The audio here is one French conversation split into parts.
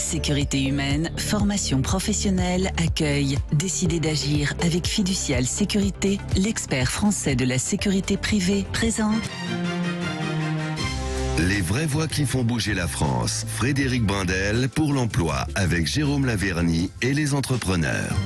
Sécurité humaine, formation professionnelle, accueil. Décidez d'agir avec Fiducial Sécurité, l'expert français de la sécurité privée, présente. Les vraies voix qui font bouger la France. Frédéric Brindel pour l'emploi avec Jérôme Laverny et les entrepreneurs.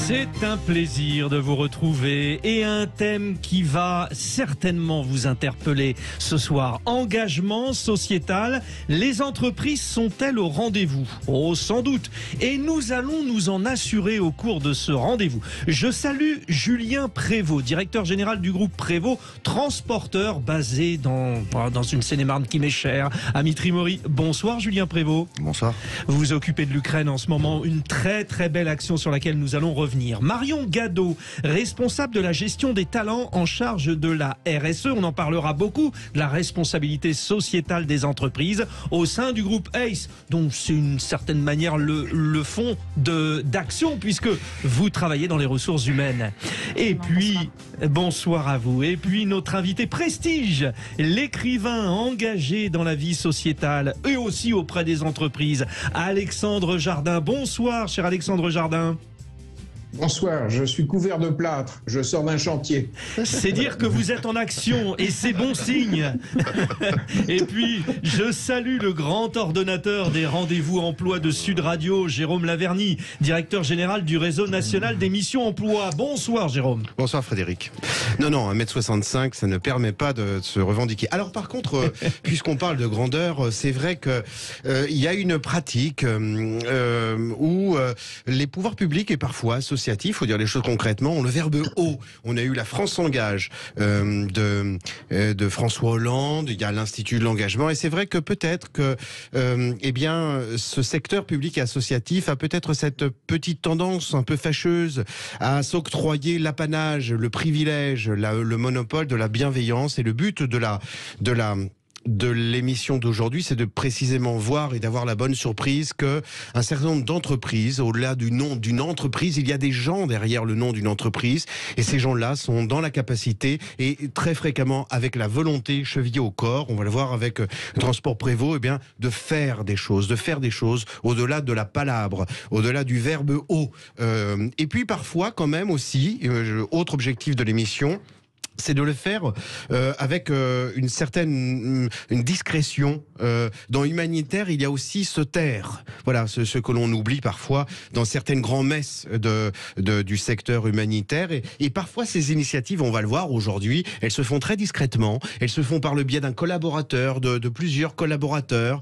C'est un plaisir de vous retrouver et un thème qui va certainement vous interpeller ce soir. Engagement sociétal. Les entreprises sont-elles au rendez-vous? Oh, sans doute. Et nous allons nous en assurer au cours de ce rendez-vous. Je salue Julien Prévost, directeur général du groupe Prévost, transporteur basé dans une Seine-et-Marne qui m'est chère, à Mitry-Mory. Bonsoir Julien Prévost. Bonsoir. Vous vous occupez de l'Ukraine en ce moment, une très très belle action sur laquelle nous allons revenir. Marion Gadot, responsable de la gestion des talents en charge de la RSE, on en parlera beaucoup, de la responsabilité sociétale des entreprises au sein du groupe ACE, dont c'est d'une certaine manière le fond d'action puisque vous travaillez dans les ressources humaines. Et puis, bonsoir à vous. Et puis notre invité prestige, l'écrivain engagé dans la vie sociétale et aussi auprès des entreprises, Alexandre Jardin. Bonsoir cher Alexandre Jardin. Bonsoir, je suis couvert de plâtre, je sors d'un chantier. C'est dire que vous êtes en action et c'est bon signe. Et puis, je salue le grand ordonnateur des rendez-vous emploi de Sud Radio, Jérôme Laverny, directeur général du réseau national des missions emploi. Bonsoir Jérôme. Bonsoir Frédéric. Non, 1m65, ça ne permet pas de se revendiquer. Alors par contre, puisqu'on parle de grandeur, c'est vrai que il y a une pratique où les pouvoirs publics et parfois associatifs, il faut dire les choses concrètement, ont le verbe haut. On a eu la France s'engage de François Hollande, il y a l'Institut de l'engagement, et c'est vrai que peut-être que ce secteur public et associatif a peut-être cette petite tendance un peu fâcheuse à s'octroyer l'apanage, le privilège, le monopole de la bienveillance, et le but de l'émission d'aujourd'hui, c'est de précisément voir et d'avoir la bonne surprise que un certain nombre d'entreprises, au-delà du nom d'une entreprise, il y a des gens derrière le nom d'une entreprise, et ces gens-là sont dans la capacité et très fréquemment avec la volonté chevillée au corps, on va le voir avec le transport Prévost, de faire des choses au-delà de la palabre, au-delà du verbe haut. Et puis parfois quand même aussi, autre objectif de l'émission, c'est de le faire avec une certaine discrétion. Dans humanitaire, il y a aussi se taire. Voilà, ce que l'on oublie parfois dans certaines grands-messes du secteur humanitaire. Et parfois, ces initiatives, on va le voir aujourd'hui, elles se font très discrètement. Elles se font par le biais d'un collaborateur, de plusieurs collaborateurs,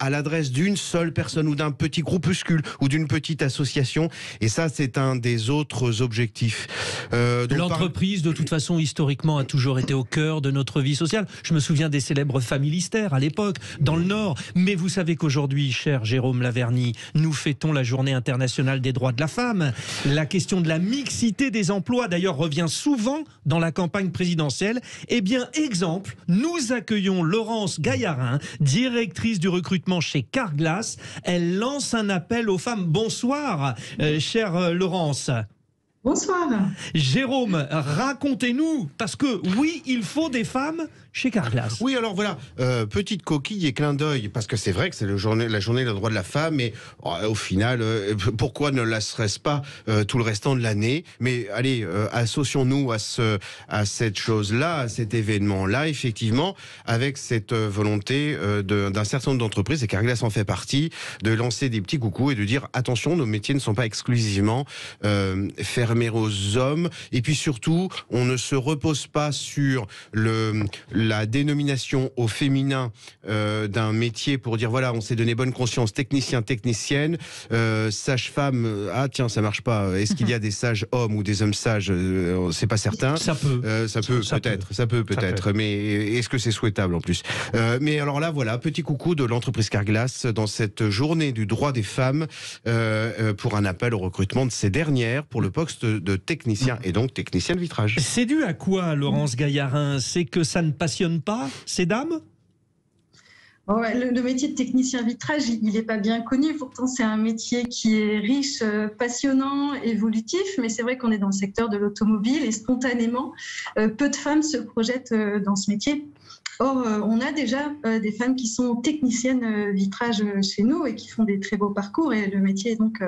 à l'adresse d'une seule personne ou d'un petit groupuscule ou d'une petite association. Et ça, c'est un des autres objectifs. L'entreprise, de toute façon, historiquement, a toujours été au cœur de notre vie sociale. Je me souviens des célèbres Familistères à l'époque, dans le Nord. Mais vous savez qu'aujourd'hui, cher Jérôme Laverny, nous fêtons la Journée internationale des droits de la femme. La question de la mixité des emplois, d'ailleurs, revient souvent dans la campagne présidentielle. Eh bien, exemple, nous accueillons Laurence Gaillarin, directrice du recrutement chez Carglass. Elle lance un appel aux femmes. Bonsoir, chère Laurence. Bonsoir. Jérôme, racontez-nous, parce que oui, il faut des femmes chez Carglass. Oui, alors voilà, petite coquille et clin d'œil, parce que c'est vrai que c'est la journée des droits de la femme, et au final, pourquoi ne la serait-ce pas tout le restant de l'année? Mais allez, associons-nous à cette chose-là, à cet événement-là, effectivement, avec cette volonté d'un certain nombre d'entreprises, et Carglass en fait partie, de lancer des petits coucous et de dire attention, nos métiers ne sont pas exclusivement fermés aux hommes, et puis surtout, on ne se repose pas sur la dénomination au féminin d'un métier pour dire voilà, on s'est donné bonne conscience, technicien, technicienne, sage-femme, ah tiens, ça marche pas. Est-ce qu'il y a des sages hommes ou des hommes sages? C'est pas certain. Ça peut. Ça peut peut-être. Mais est-ce que c'est souhaitable en plus? Mais alors là, voilà, petit coucou de l'entreprise Carglass dans cette journée du droit des femmes pour un appel au recrutement de ces dernières pour le poste de technicien et donc technicien de vitrage. C'est dû à quoi, Laurence Gaillarin? C'est que ça ne passionne pas ces dames? Le métier de technicien vitrage, il n'est pas bien connu. Pourtant, c'est un métier qui est riche, passionnant, évolutif. Mais c'est vrai qu'on est dans le secteur de l'automobile et spontanément, peu de femmes se projettent dans ce métier. Or, on a déjà des femmes qui sont techniciennes vitrage chez nous et qui font des très beaux parcours, et le métier est donc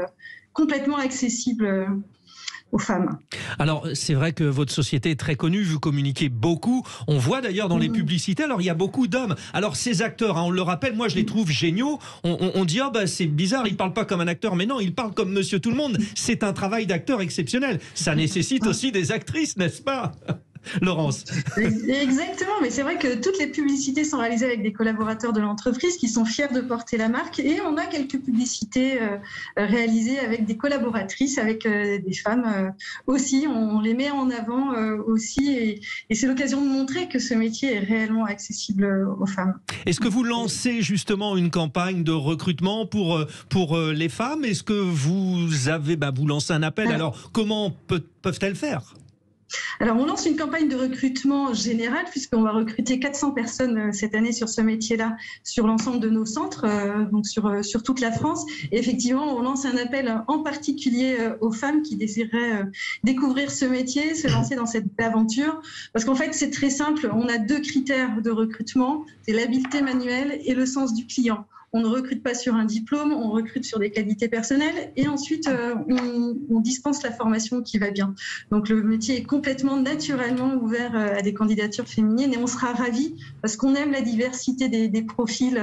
complètement accessible aux femmes. Alors, c'est vrai que votre société est très connue, vous communiquez beaucoup. On voit d'ailleurs dans les publicités, alors il y a beaucoup d'hommes. Alors, ces acteurs, hein, on le rappelle, moi je les trouve géniaux. On dit, ah bah c'est bizarre, il parle pas comme un acteur. Mais non, il parle comme Monsieur Tout-le-Monde. C'est un travail d'acteur exceptionnel. Ça nécessite aussi des actrices, n'est-ce pas, Laurence? Exactement, mais c'est vrai que toutes les publicités sont réalisées avec des collaborateurs de l'entreprise qui sont fiers de porter la marque, et on a quelques publicités réalisées avec des collaboratrices, avec des femmes aussi. On les met en avant aussi, et c'est l'occasion de montrer que ce métier est réellement accessible aux femmes. Est-ce que vous lancez justement une campagne de recrutement pour les femmes? Est-ce que vous avez, vous lancez un appel? Alors, comment peuvent-elles faire? Alors, on lance une campagne de recrutement générale, puisqu'on va recruter 400 personnes cette année sur ce métier-là, sur l'ensemble de nos centres, donc sur toute la France. Et effectivement, on lance un appel en particulier aux femmes qui désireraient découvrir ce métier, se lancer dans cette aventure. Parce qu'en fait, c'est très simple. On a 2 critères de recrutement, c'est l'habileté manuelle et le sens du client. On ne recrute pas sur un diplôme, on recrute sur des qualités personnelles, et ensuite on dispense la formation qui va bien. Donc le métier est complètement naturellement ouvert à des candidatures féminines, et on sera ravis parce qu'on aime la diversité des profils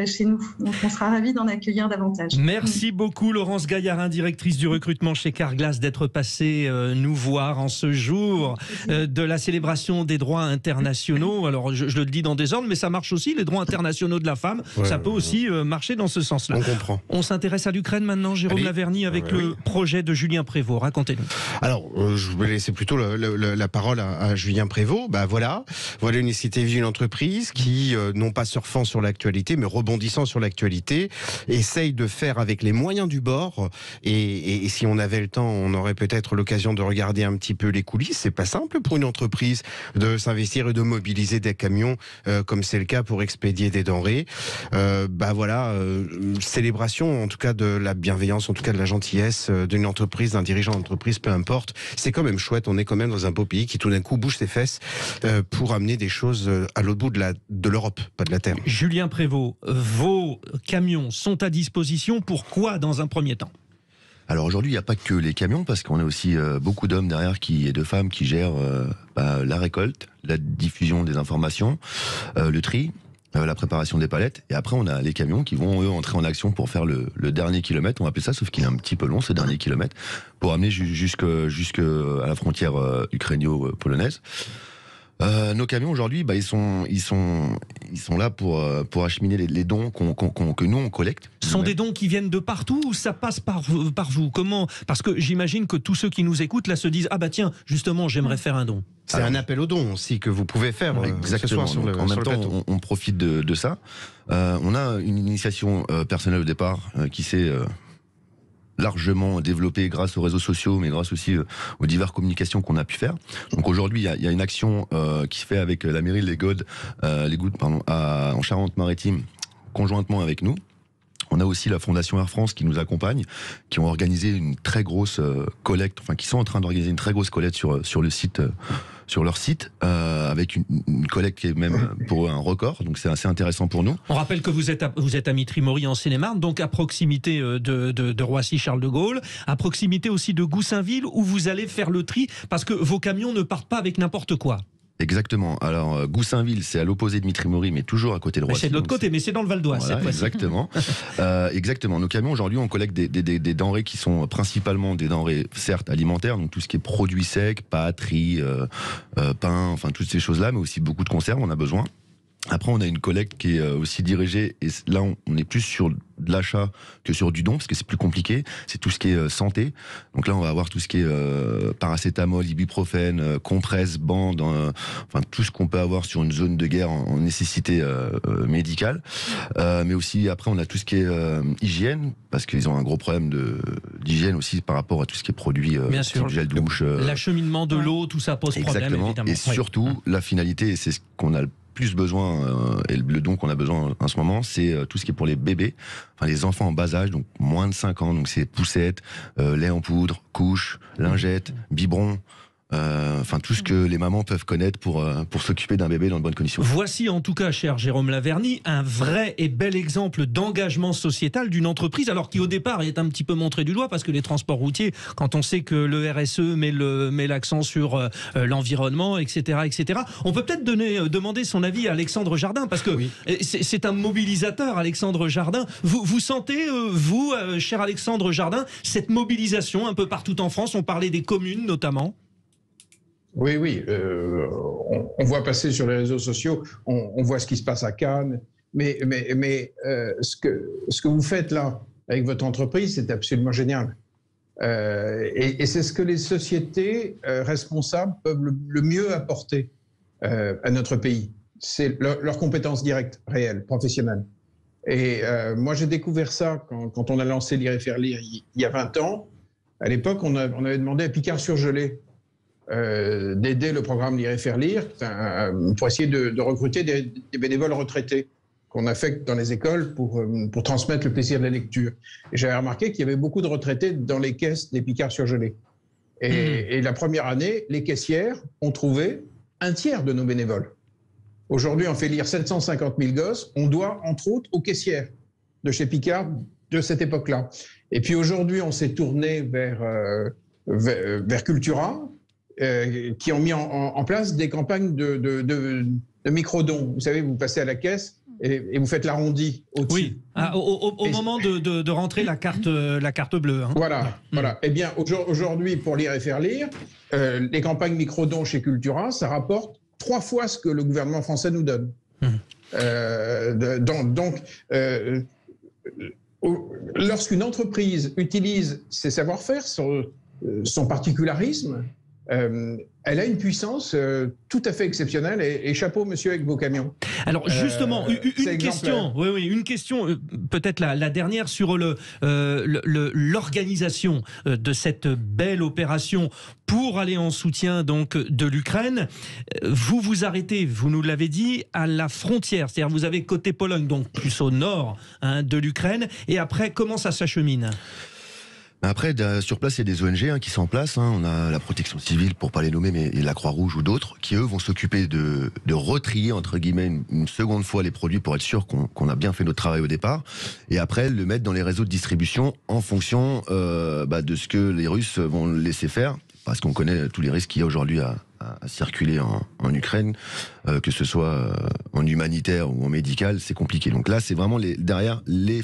chez nous. Donc on sera ravis d'en accueillir davantage. Merci beaucoup Laurence Gaillarin, directrice du recrutement chez Carglass, d'être passée nous voir en ce jour de la célébration des droits internationaux. Alors je le dis dans des ordres, mais ça marche aussi, les droits internationaux de la femme, ça peut aussi marcher dans ce sens-là. On comprend. On s'intéresse à l'Ukraine maintenant, Jérôme Laverny, avec le projet de Julien Prévost. Racontez-nous. Alors, je vais laisser plutôt la parole à Julien Prévost. Voilà une initiative d'une entreprise qui, non pas surfant sur l'actualité, mais rebondissant sur l'actualité, essaye de faire avec les moyens du bord. Et si on avait le temps, on aurait peut-être l'occasion de regarder un petit peu les coulisses. C'est pas simple pour une entreprise de s'investir et de mobiliser des camions, comme c'est le cas pour expédier des denrées. Célébration en tout cas de la bienveillance, en tout cas de la gentillesse d'une entreprise, d'un dirigeant d'entreprise, peu importe. C'est quand même chouette, on est quand même dans un beau pays qui tout d'un coup bouge ses fesses pour amener des choses à l'autre bout de l'Europe, pas de la Terre. Julien Prévost, vos camions sont à disposition, pourquoi dans un premier temps? Alors aujourd'hui, il n'y a pas que les camions, parce qu'on a aussi beaucoup d'hommes derrière et de femmes qui gèrent la récolte, la diffusion des informations, le tri, la préparation des palettes, et après on a les camions qui vont eux entrer en action pour faire le dernier kilomètre, on va appeler ça, sauf qu'il est un petit peu long ce dernier kilomètre, pour amener jusqu'à la frontière ukraino-polonaise. Nos camions aujourd'hui, ils sont là pour acheminer les dons que nous on collecte. Ce sont des dons qui viennent de partout, ou ça passe par vous? Comment? Parce que j'imagine que tous ceux qui nous écoutent là se disent, tiens, justement, j'aimerais faire un don. C'est un appel aux dons aussi que vous pouvez faire. Exactement. En même temps, on profite de ça. On a une initiation personnelle au départ qui s'est largement développée grâce aux réseaux sociaux, mais grâce aussi aux diverses communications qu'on a pu faire. Donc aujourd'hui, il y a une action qui se fait avec la mairie de Les Goudes, en Charente-Maritime, conjointement avec nous. On a aussi la Fondation Air France qui nous accompagne, qui ont organisé une très grosse collecte, qui sont en train d'organiser une très grosse collecte sur le site, sur leur site, avec une collecte qui est même pour eux un record. Donc c'est assez intéressant pour nous. On rappelle que vous êtes à Mitry-Mory en Seine-et-Marne, donc à proximité de Roissy-Charles de Gaulle, à proximité aussi de Goussainville, où vous allez faire le tri, parce que vos camions ne partent pas avec n'importe quoi. Exactement. Alors, Goussainville, c'est à l'opposé de Mitry-Mory, mais toujours à côté de Roissy. C'est de l'autre côté, mais c'est dans le Val d'Oise, cette fois-ci. Exactement. Exactement. Nos camions, aujourd'hui, on collecte des denrées qui sont principalement des denrées, certes, alimentaires, donc tout ce qui est produits secs, pâtes, riz, pain, toutes ces choses-là, mais aussi beaucoup de conserves, on a besoin. Après, on a une collecte qui est aussi dirigée, et là, on est plus sur de l'achat que sur du don, parce que c'est plus compliqué. C'est tout ce qui est santé. Donc là, on va avoir tout ce qui est paracétamol, ibuprofène, compresses, bandes, tout ce qu'on peut avoir sur une zone de guerre en nécessité médicale. Mais aussi, après, on a tout ce qui est hygiène, parce qu'ils ont un gros problème d'hygiène aussi par rapport à tout ce qui est produit, bien sûr, gel douche. L'acheminement de l'eau, tout ça pose problème, évidemment. Et surtout, la finalité, et c'est ce qu'on a le plus besoin, et le don qu'on a besoin en ce moment, c'est tout ce qui est pour les bébés, les enfants en bas âge, donc moins de 5 ans, donc c'est poussettes, lait en poudre, couches, lingettes, biberons, enfin tout ce que les mamans peuvent connaître pour s'occuper d'un bébé dans de bonnes conditions. Voici en tout cas, cher Jérôme Laverny, un vrai et bel exemple d'engagement sociétal d'une entreprise, alors qui au départ est un petit peu montré du doigt, parce que les transports routiers, quand on sait que le RSE met l'accent sur l'environnement, etc., etc., on peut peut-être demander son avis à Alexandre Jardin, parce que c'est un mobilisateur, Alexandre Jardin. Vous sentez, vous, cher Alexandre Jardin, cette mobilisation un peu partout en France? On parlait des communes notamment. Oui, on voit passer sur les réseaux sociaux, on voit ce qui se passe à Cannes, mais ce que vous faites là avec votre entreprise, c'est absolument génial. Et c'est ce que les sociétés responsables peuvent le mieux apporter à notre pays. C'est leur compétence directe, réelle, professionnelle. Et moi, j'ai découvert ça quand on a lancé Lire et faire lire il y a 20 ans. À l'époque, on avait demandé à Picard-sur-Gelée d'aider le programme Lire et faire lire pour essayer de recruter des bénévoles retraités qu'on affecte dans les écoles pour transmettre le plaisir de la lecture. Et j'avais remarqué qu'il y avait beaucoup de retraités dans les caisses des Picard-sur-Gelée. Et la première année, les caissières ont trouvé un tiers de nos bénévoles. Aujourd'hui, on fait lire 750 000 gosses. On doit, entre autres, aux caissières de chez Picard de cette époque-là. Et puis aujourd'hui, on s'est tourné vers Cultura, qui ont mis en place des campagnes de micro-dons. Vous savez, vous passez à la caisse et vous faites l'arrondi au-dessus. Oui, au moment de rentrer la carte bleue. Hein. Voilà. Eh bien, aujourd'hui, pour Lire et faire lire, les campagnes micro-dons chez Cultura, ça rapporte 3 fois ce que le gouvernement français nous donne. Lorsqu'une entreprise utilise ses savoir-faire, son particularisme, elle a une puissance tout à fait exceptionnelle et chapeau monsieur avec vos camions. Alors justement, une question, peut-être la dernière sur l'organisation de cette belle opération pour aller en soutien donc de l'Ukraine. Vous vous arrêtez, vous nous l'avez dit, à la frontière, c'est-à-dire vous avez côté Pologne, donc plus au nord de l'Ukraine, et après comment ça s'achemine ? Après, sur place, il y a des ONG qui sont en place. On a la protection civile, pour pas les nommer, mais la Croix-Rouge ou d'autres, qui eux vont s'occuper de retrier, entre guillemets, une seconde fois les produits pour être sûr qu'on a bien fait notre travail au départ. Et après, le mettre dans les réseaux de distribution en fonction de ce que les Russes vont laisser faire. Parce qu'on connaît tous les risques qu'il y a aujourd'hui à circuler en Ukraine, que ce soit en humanitaire ou en médical, c'est compliqué. Donc là, c'est vraiment derrière les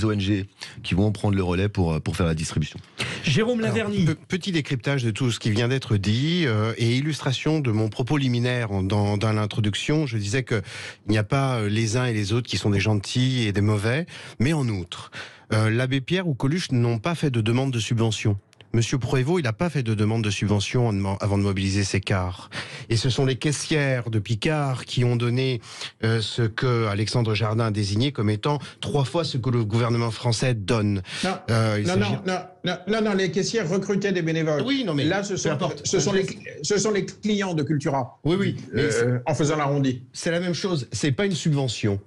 ONG qui vont prendre le relais pour faire la distribution. Jérôme Laverny. Petit décryptage de tout ce qui vient d'être dit et illustration de mon propos liminaire dans l'introduction. Je disais qu'il n'y a pas les uns et les autres qui sont des gentils et des mauvais, mais en outre, l'abbé Pierre ou Coluche n'ont pas fait de demande de subvention. Monsieur Prévost, il n'a pas fait de demande de subvention avant de mobiliser ses cars. Et ce sont les caissières de Picard qui ont donné ce que Alexandre Jardin a désigné comme étant 3 fois ce que le gouvernement français donne. Non, les caissières recrutaient des bénévoles. Oui, non, mais là, ce sont les clients de Cultura. Oui. En faisant l'arrondi. C'est la même chose. C'est pas une subvention.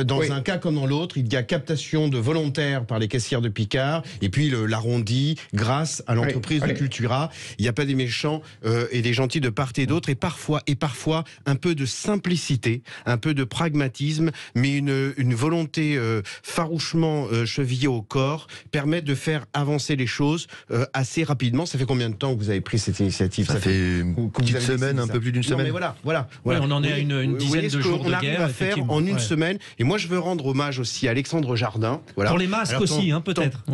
Dans un cas comme dans l'autre, il y a captation de volontaires par les caissières de Picard, et puis l'arrondi grâce à l'entreprise de Cultura. Il n'y a pas des méchants et des gentils de part et d'autre, et parfois un peu de simplicité, un peu de pragmatisme, mais une volonté farouchement chevillée au corps permet de faire avancer les choses assez rapidement. Ça fait combien de temps que vous avez pris cette initiative? Ça fait une petite semaine, un peu plus d'une semaine. Mais voilà. Oui, on en est à une dizaine de jours de guerre. On arrive à faire en une semaine. Et moi, je veux rendre hommage aussi à Alexandre Jardin. Voilà. Pour les masques aussi, peut-être.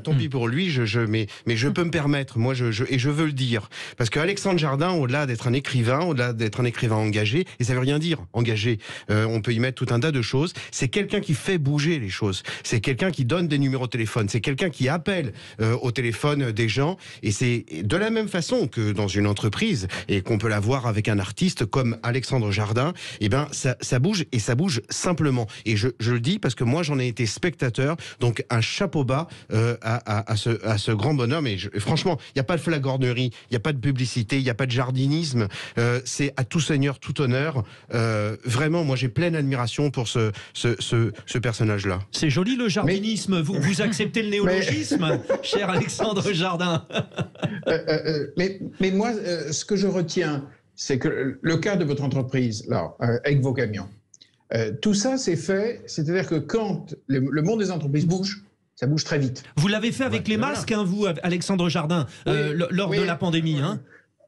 Tant pis pour lui. Mais je peux me permettre. Moi, et je veux le dire, parce que Alexandre Jardin, au-delà d'être un écrivain, engagé, et ça veut rien dire engagé. On peut y mettre tout un tas de choses. C'est quelqu'un qui fait bouger les choses. C'est quelqu'un qui donne des numéros de téléphone. C'est quelqu'un qui appelle au téléphone des gens. Et c'est de la même façon que dans une entreprise, et qu'on peut l'avoir avec un artiste comme Alexandre Jardin. Et ben, ça bouge, et ça bouge simplement. Et je le dis parce que moi, j'en ai été spectateur. Donc, un chapeau bas à ce grand bonhomme. Et franchement, il n'y a pas de flagornerie, il n'y a pas de publicité, il n'y a pas de jardinisme. C'est à tout seigneur, tout honneur. Vraiment, moi, j'ai pleine admiration pour ce personnage-là. C'est joli le jardinisme. Vous acceptez le néologisme tourisme, cher Alexandre Jardin. Mais moi, ce que je retiens, c'est que le cas de votre entreprise, là, avec vos camions, tout ça, c'est fait, c'est-à-dire que quand le monde des entreprises bouge, ça bouge très vite. Vous l'avez fait avec les masques, hein, vous, Alexandre Jardin, lors de la pandémie. Hein.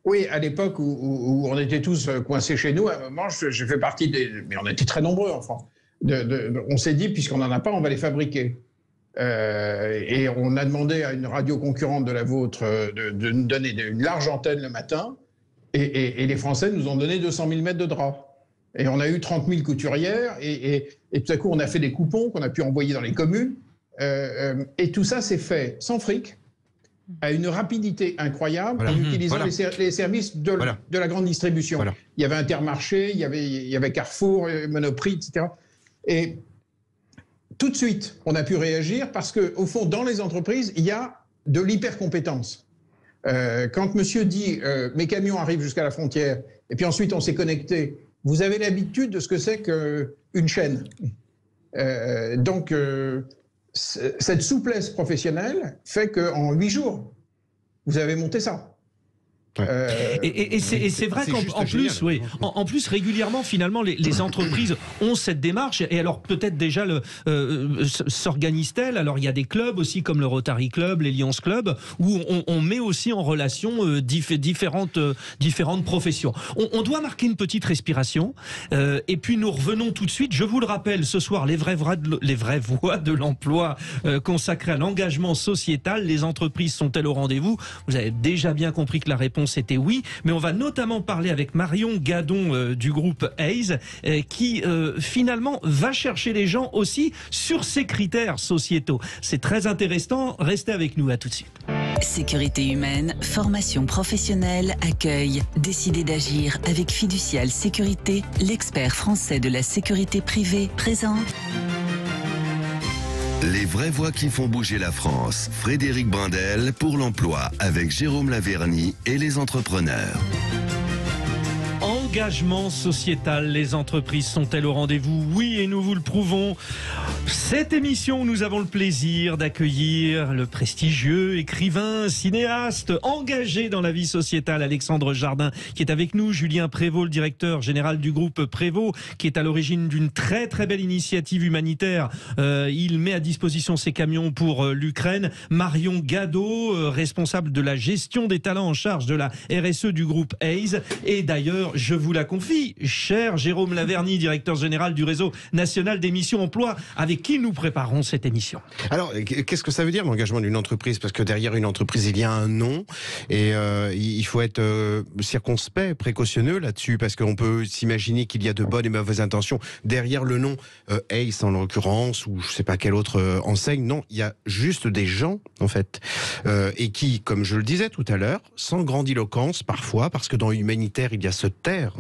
Oui, à l'époque où on était tous coincés chez nous, à un moment, j'ai fait partie mais on était très nombreux en France. On s'est dit, puisqu'on n'en a pas, on va les fabriquer. Et on a demandé à une radio concurrente de la vôtre de nous donner une large antenne le matin. Et les Français nous ont donné 200 000 mètres de drap. Et on a eu 30 000 couturières. Et tout à coup, on a fait des coupons qu'on a pu envoyer dans les communes. Et tout ça s'est fait sans fric, à une rapidité incroyable, en utilisant les services de la grande distribution. Voilà. Il y avait Intermarché, il y avait Carrefour, Monoprix, etc. Et tout de suite, on a pu réagir parce qu'au fond, dans les entreprises, il y a de l'hypercompétence. Quand monsieur dit « mes camions arrivent jusqu'à la frontière », et puis ensuite on s'est connecté, vous avez l'habitude de ce que c'est qu'une chaîne. Donc, cette souplesse professionnelle fait qu'en 8 jours, vous avez monté ça. Et c'est vrai qu'en plus, oui, en plus régulièrement finalement les entreprises ont cette démarche et alors peut-être déjà s'organisent-elles. Alors il y a des clubs aussi comme le Rotary Club, les Lions Club où on met aussi en relation différentes professions. On doit marquer une petite respiration et puis nous revenons tout de suite. Je vous le rappelle, ce soir les vraies voies de l'emploi consacrées à l'engagement sociétal. Les entreprises sont-elles au rendez-vous? Vous avez déjà bien compris que la réponse c'était oui, mais on va notamment parler avec Marion Gadon du groupe Hays qui finalement va chercher les gens aussi sur ces critères sociétaux. C'est très intéressant, restez avec nous, à tout de suite. Sécurité humaine, formation professionnelle, accueil. Décidez d'agir avec Fiducial Sécurité, l'expert français de la sécurité privée, présente. Les vraies voix qui font bouger la France. Frédéric Brandel pour l'emploi avec Jérôme Laverny et les entrepreneurs. Engagement sociétal, les entreprises sont-elles au rendez-vous? Oui, et nous vous le prouvons. Cette émission où nous avons le plaisir d'accueillir le prestigieux écrivain, cinéaste, engagé dans la vie sociétale, Alexandre Jardin, qui est avec nous, Julien Prévost, le directeur général du groupe Prévost, qui est à l'origine d'une très très belle initiative humanitaire. Il met à disposition ses camions pour l'Ukraine. Marion Gadot, responsable de la gestion des talents en charge de la RSE du groupe Hays. Et d'ailleurs, je vous la confie, cher Jérôme Laverny, directeur général du réseau national des missions emploi, avec qui nous préparons cette émission. Alors, qu'est-ce que ça veut dire l'engagement d'une entreprise? Parce que derrière une entreprise, il y a un nom et il faut être circonspect, précautionneux là-dessus, parce qu'on peut s'imaginer qu'il y a de bonnes et mauvaises intentions derrière le nom Hays en l'occurrence, ou je sais pas quelle autre enseigne. Non, il y a juste des gens en fait, et qui, comme je le disais tout à l'heure, sans grandiloquence parfois, parce que dans l'humanitaire il y a se taire,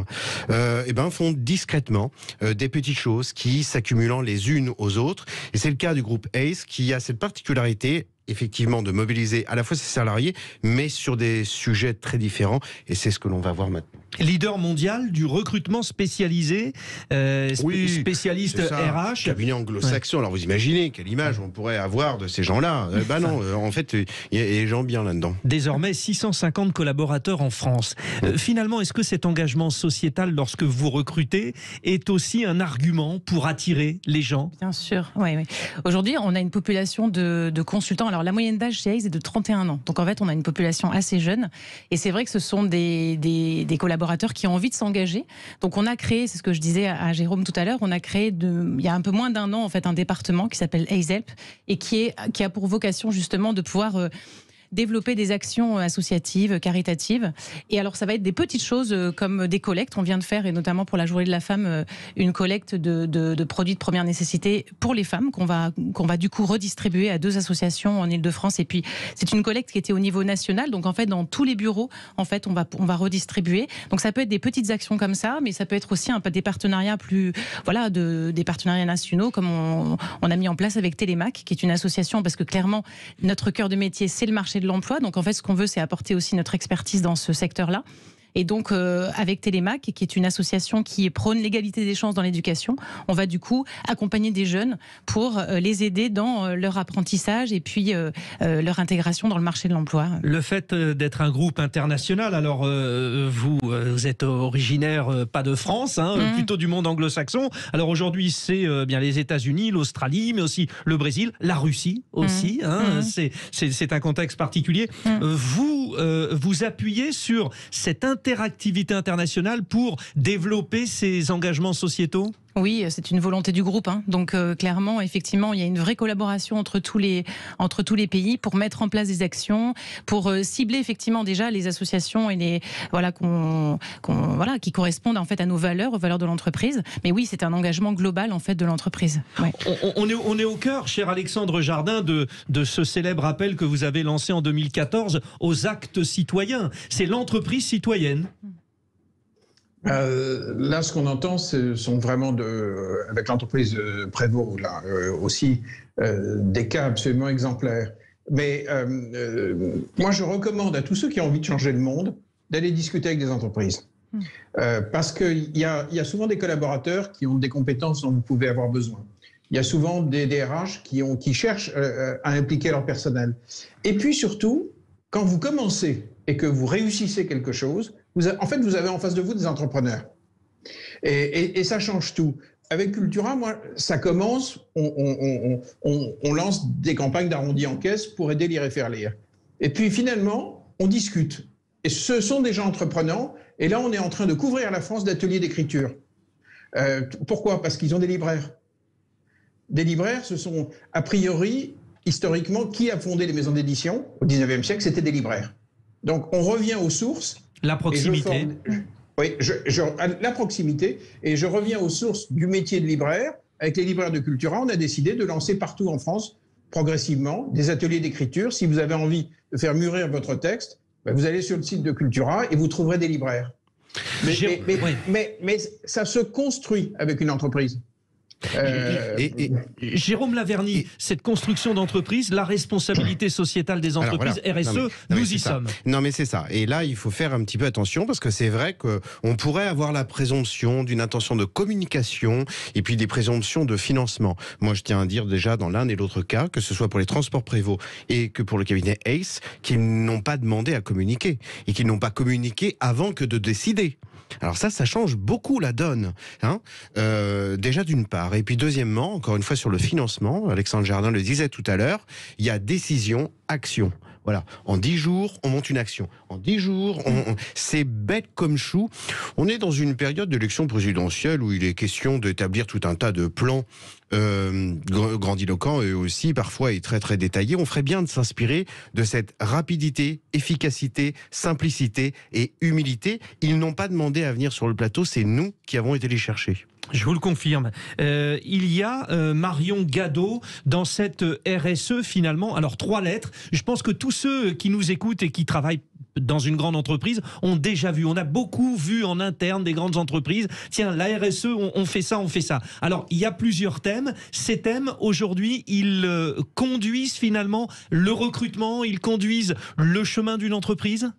font discrètement des petites choses qui s'accumulant les unes aux autres. Et c'est le cas du groupe Hays qui a cette particularité effectivement de mobiliser à la fois ses salariés, mais sur des sujets très différents. Et c'est ce que l'on va voir maintenant. Leader mondial du recrutement spécialisé, spécialiste RH. Cabinet anglo-saxon. Ouais. Alors vous imaginez quelle image on pourrait avoir de ces gens-là. Non, en fait, il y a des gens bien là-dedans. Désormais, 650 collaborateurs en France. Finalement, est-ce que cet engagement sociétal, lorsque vous recrutez, est aussi un argument pour attirer les gens? Bien sûr, oui. Aujourd'hui, on a une population de consultants. Alors, la moyenne d'âge chez Hays est de 31 ans. Donc, en fait, on a une population assez jeune. Et c'est vrai que ce sont des collaborateurs qui ont envie de s'engager. Donc, on a créé, c'est ce que je disais à Jérôme tout à l'heure, on a créé, il y a un peu moins d'un an, en fait, un département qui s'appelle Hays Help et qui a pour vocation, justement, de pouvoir développer des actions associatives, caritatives. Et alors, ça va être des petites choses comme des collectes. On vient de faire, et notamment pour la Journée de la Femme, une collecte de produits de première nécessité pour les femmes qu'on va du coup redistribuer à 2 associations en Ile-de-France. Et puis, c'est une collecte qui était au niveau national. Donc, en fait, dans tous les bureaux, en fait, on va redistribuer. Donc, ça peut être des petites actions comme ça, mais ça peut être aussi des partenariats des partenariats nationaux, comme on a mis en place avec Télémac, qui est une association, parce que clairement, notre cœur de métier, c'est le marché de l'emploi. Donc en fait, ce qu'on veut, c'est apporter aussi notre expertise dans ce secteur-là. Et donc, avec Télémac, qui est une association qui prône l'égalité des chances dans l'éducation, on va du coup accompagner des jeunes pour les aider dans leur apprentissage et puis leur intégration dans le marché de l'emploi. Le fait d'être un groupe international, alors vous êtes originaire pas de France, plutôt du monde anglo-saxon. Alors aujourd'hui, c'est bien les États-Unis, l'Australie, mais aussi le Brésil, la Russie aussi. C'est un contexte particulier. Vous appuyez sur cette interactivité internationale pour développer ces engagements sociétaux ? Oui, c'est une volonté du groupe. Donc clairement, effectivement, il y a une vraie collaboration entre tous les pays pour mettre en place des actions, pour cibler effectivement déjà les associations et les qui correspondent en fait à nos valeurs, aux valeurs de l'entreprise. Mais oui, c'est un engagement global en fait de l'entreprise. Ouais. On est au cœur, cher Alexandre Jardin, de ce célèbre appel que vous avez lancé en 2014 aux actes citoyens. C'est l'entreprise citoyenne. Là, ce qu'on entend, ce sont vraiment, avec l'entreprise Prévost, aussi des cas absolument exemplaires. Mais moi, je recommande à tous ceux qui ont envie de changer le monde d'aller discuter avec des entreprises. Parce qu'il y a souvent des collaborateurs qui ont des compétences dont vous pouvez avoir besoin. Il y a souvent des DRH qui cherchent à impliquer leur personnel. Et puis surtout, quand vous commencez et que vous réussissez quelque chose, vous avez en face de vous des entrepreneurs. Et ça change tout. Avec Cultura, moi, ça commence, on lance des campagnes d'arrondi en caisse pour aider lire et faire lire. Et puis finalement, on discute. Et ce sont des gens entreprenants. Et là, on est en train de couvrir la France d'ateliers d'écriture. Pourquoi ? Parce qu'ils ont des libraires. Des libraires, ce sont, a priori, historiquement, qui a fondé les maisons d'édition au 19e siècle ? C'était des libraires. Donc, on revient aux sources. La proximité. La proximité. Et je reviens aux sources du métier de libraire. Avec les libraires de Cultura, on a décidé de lancer partout en France, progressivement, des ateliers d'écriture. Si vous avez envie de faire mûrir votre texte, vous allez sur le site de Cultura et vous trouverez des libraires. Mais ça se construit avec une entreprise. Jérôme Laverny, cette construction d'entreprise, la responsabilité sociétale des entreprises, RSE, nous y sommes. Non mais c'est ça. Et là, il faut faire un petit peu attention parce que c'est vrai qu'on pourrait avoir la présomption d'une intention de communication et puis des présomptions de financement. Moi, je tiens à dire déjà dans l'un et l'autre cas, que ce soit pour les transports Prévost et que pour le cabinet ACE, qu'ils n'ont pas demandé à communiquer et qu'ils n'ont pas communiqué avant que de décider. Alors ça change beaucoup la donne, déjà d'une part. Et puis deuxièmement, encore une fois sur le financement, Alexandre Jardin le disait tout à l'heure, il y a décision, action. Voilà, en 10 jours, on monte une action. En 10 jours, c'est bête comme chou. On est dans une période d'élection présidentielle où il est question d'établir tout un tas de plans grandiloquents et aussi parfois et très très détaillés. On ferait bien de s'inspirer de cette rapidité, efficacité, simplicité et humilité. Ils n'ont pas demandé à venir sur le plateau, c'est nous qui avons été les chercher. Je vous le confirme. Il y a Marion Gadeau dans cette RSE finalement. Alors 3 lettres. Je pense que tous ceux qui nous écoutent et qui travaillent dans une grande entreprise ont déjà vu. On a beaucoup vu en interne des grandes entreprises. Tiens, la RSE, on fait ça, on fait ça. Alors il y a plusieurs thèmes. Ces thèmes aujourd'hui, ils conduisent finalement le recrutement, ils conduisent le chemin d'une entreprise.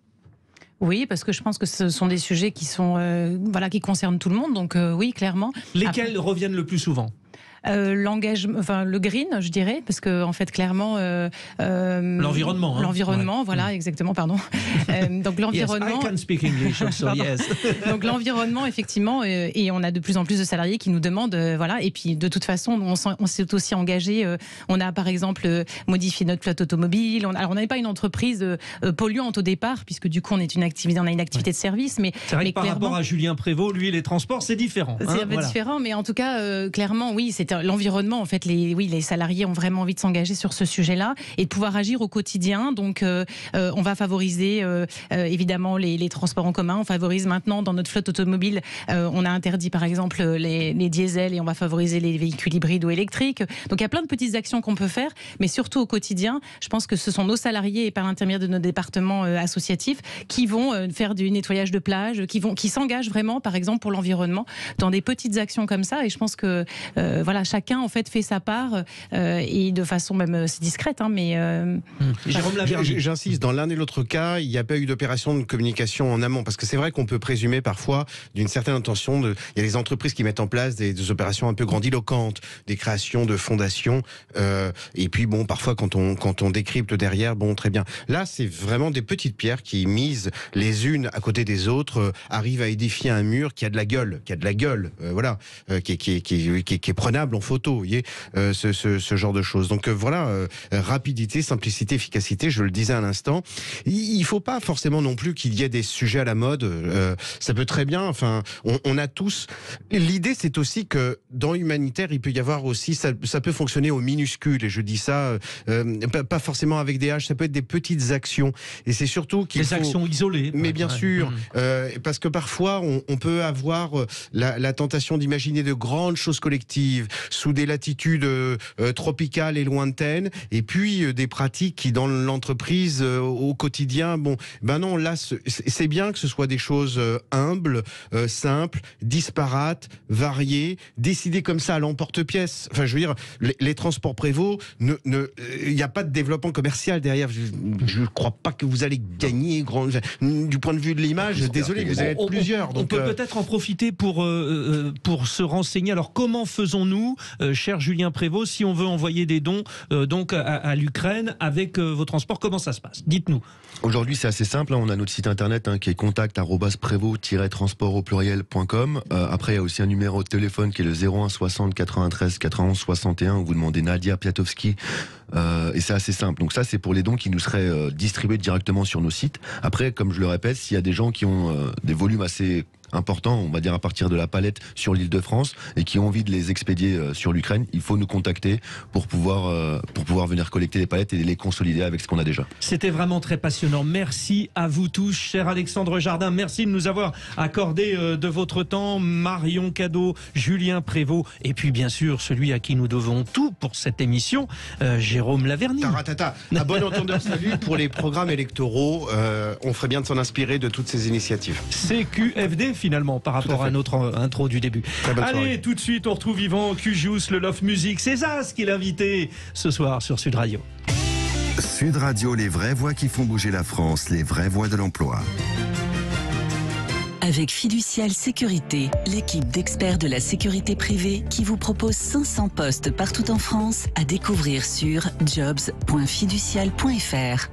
Oui, parce que je pense que ce sont des sujets qui sont qui concernent tout le monde. Donc oui, clairement. Lesquels reviennent le plus souvent ? L'engagement, le green, je dirais, parce que en fait, clairement, l'environnement. L'environnement, voilà, exactement, pardon. Donc l'environnement. Yes, I can speak English also, yes. Donc l'environnement, effectivement, et on a de plus en plus de salariés qui nous demandent, Et puis de toute façon, on s'est aussi engagé. On a par exemple modifié notre flotte automobile. Alors on n'avait pas une entreprise polluante au départ, puisque du coup on a une activité de service, mais c'est vrai que par rapport à Julien Prévost, lui, les transports, c'est différent. C'est un peu différent, mais en tout cas, clairement, oui, c'est l'environnement, en fait, les salariés ont vraiment envie de s'engager sur ce sujet-là et de pouvoir agir au quotidien. Donc, on va favoriser évidemment les transports en commun. On favorise maintenant dans notre flotte automobile, on a interdit par exemple les diesels et on va favoriser les véhicules hybrides ou électriques. Donc, il y a plein de petites actions qu'on peut faire, mais surtout au quotidien, je pense que ce sont nos salariés et par l'intermédiaire de nos départements associatifs qui vont faire du nettoyage de plage, qui s'engagent vraiment, par exemple, pour l'environnement dans des petites actions comme ça. Et je pense que chacun en fait fait sa part et de façon même discrète, hein, mais Jérôme Lavergne. J'insiste, dans l'un et l'autre cas, il n'y a pas eu d'opération de communication en amont, parce que c'est vrai qu'on peut présumer parfois d'une certaine intention. Il y a des entreprises qui mettent en place des opérations un peu grandiloquentes, des créations de fondations, et puis bon, parfois quand on décrypte derrière, bon, très bien. Là, c'est vraiment des petites pierres qui, mises les unes à côté des autres, arrivent à édifier un mur qui a de la gueule, voilà, qui est prenable en photo, vous voyez, ce genre de choses. Donc voilà, rapidité, simplicité, efficacité, je le disais à l'instant. Il faut pas forcément non plus qu'il y ait des sujets à la mode. Ça peut très bien, enfin, on a tous. L'idée, c'est aussi que dans humanitaire, il peut y avoir aussi, ça peut fonctionner au minuscule. Et je dis ça, pas forcément avec des haches, ça peut être des petites actions. Et c'est surtout qu'il faut... actions isolées. Mais bien sûr, parce que parfois, on peut avoir la tentation d'imaginer de grandes choses collectives sous des latitudes tropicales et lointaines, et puis des pratiques qui, dans l'entreprise, au quotidien, bon, ben non, là, c'est bien que ce soit des choses humbles, simples, disparates, variées, décidées comme ça à l'emporte-pièce. Enfin, je veux dire, les transports Prévost, il n'y a pas de développement commercial derrière. Je ne crois pas que vous allez gagner du point de vue de l'image. Désolé, vous allez être plusieurs. On peut peut-être en profiter pour se renseigner. Alors, comment faisons-nous, cher Julien Prévost, si on veut envoyer des dons donc à l'Ukraine avec vos transports? Comment ça se passe? Dites-nous. Aujourd'hui, c'est assez simple. On a notre site internet qui est contact@prévost-transport-au-pluriel.com. Après, il y a aussi un numéro de téléphone qui est le 01 60 93 91 61 où vous demandez Nadia Piatowski. Et c'est assez simple. Donc ça, c'est pour les dons qui nous seraient distribués directement sur nos sites. Après, comme je le répète, s'il y a des gens qui ont des volumes assez importants, on va dire à partir de la palette sur l'Île-de-France, et qui ont envie de les expédier sur l'Ukraine, il faut nous contacter pour pouvoir venir collecter les palettes et les consolider avec ce qu'on a déjà. C'était vraiment très passionnant. Merci à vous tous, cher Alexandre Jardin. Merci de nous avoir accordé de votre temps. Marion Cadot, Julien Prévost, et puis bien sûr celui à qui nous devons tout pour cette émission, Jérôme Lavergne. Taratata. À bon entendeur, salut. Pour les programmes électoraux, on ferait bien de s'en inspirer de toutes ces initiatives. CQFD finalement par rapport à notre intro du début. Allez, tout de suite on retrouve Yvan Cugius, le Love Music. C'est Zaz qui est l'invité ce soir sur Sud Radio. Sud Radio, les vraies voix qui font bouger la France, les vraies voix de l'emploi. Avec Fiducial Sécurité, l'équipe d'experts de la sécurité privée qui vous propose 500 postes partout en France à découvrir sur jobs.fiducial.fr.